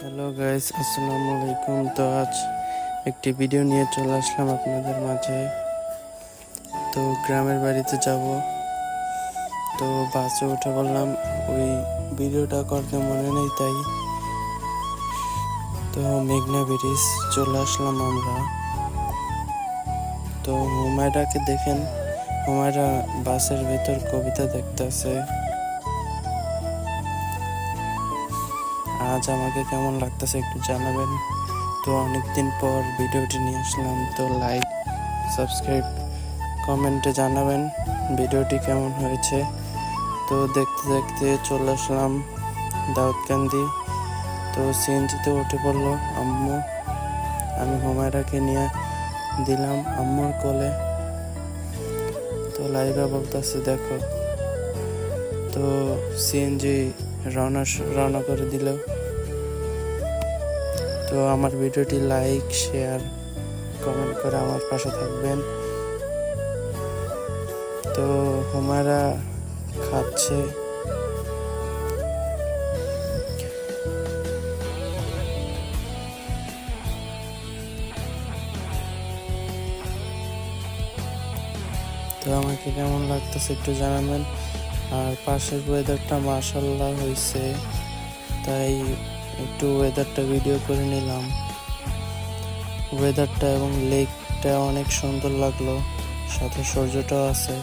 Hello guys, আসসালামু আলাইকুম। তো আজ একটি ভিডিও নিয়ে চলে আসলাম আপনাদের মাঝে। তো গ্রামের বাড়িতে যাব, তো বাসে উঠে বললাম ওই ভিডিওটা করতে মনে নেই, তাই তো মেঘনা ব্রিজ চলে আসলাম আমরা। তো হুমায়রাকে দেখেন, হুমায়রা বাসের ভেতর কবিতা দেখতেছে। আজ আমাকে কেমন লাগতেছে একটু জানাবেন। তো অনেকদিন পর ভিডিওটি নিয়ে আসলাম, তো লাইক, সাবস্ক্রাইব, কমেন্টে জানাবেন ভিডিওটি কেমন হয়েছে। তো দেখতে দেখতে চলে আসলাম দাউদকান্দি। তো সিএনজিতে উঠে পড়লো আম্মু, আমি হুমায়রাকে নিয়ে দিলাম আম্মুর কোলে। তো লাইবা বলতেছে দেখো। তো সিএনজি রওনা করে দিল। তো আমার ভিডিওটি লাইক, শেয়ার, কমেন্ট করে আমার পাশে থাকবেন। তো হুমায়রা খাচ্ছে। তো আমাকে কেমন লাগতেছে একটু জানাবেন। আর পাশের ওয়েদারটা মাশাআল্লাহ হয়েছে, তাই একটু ওয়েদারটা ভিডিও করে নিলাম। ওয়েদারটা এবং লেকটা অনেক সুন্দর লাগলো, সাথে সূর্যটাও আছে।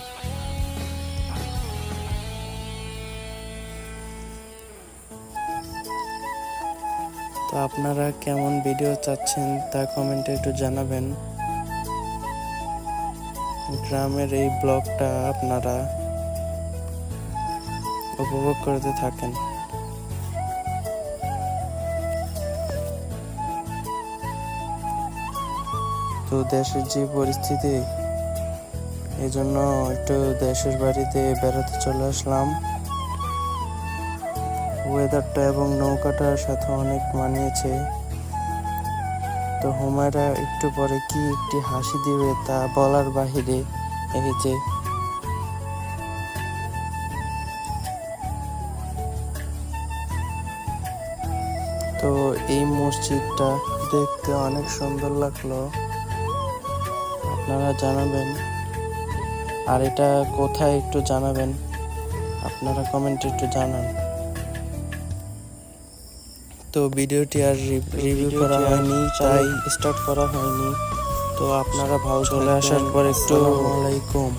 তো আপনারা কেমন ভিডিও চাচ্ছেন তা কমেন্টে একটু জানাবেন। গ্রামের এই ব্লগটা আপনারা উপভোগ করতে থাকেন। তো দেশের যে পরিস্থিতি, এই জন্য একটু দেশের বাড়িতে বেড়াতে চলে আসলাম। ওয়েদারটা এবং নৌকাটার সাথে অনেক মানিয়েছে। তো হুমায়রা একটু পরে কি একটি হাসি দিবে তা বলার বাহিরে। এই যে তো এই মসজিদটা দেখতে অনেক সুন্দর লাগলো, আপনারা জানাবেন। আর এটা কোথায় একটু জানাবেন, আপনারা কমেন্টে একটু জানান। তো ভিডিওটি আর রিভিউ করা হয়নি, তাই স্টার্ট করা হয়নি। তো আপনারা ভালো চলে আসার পর একটু আসসালামু আলাইকুম।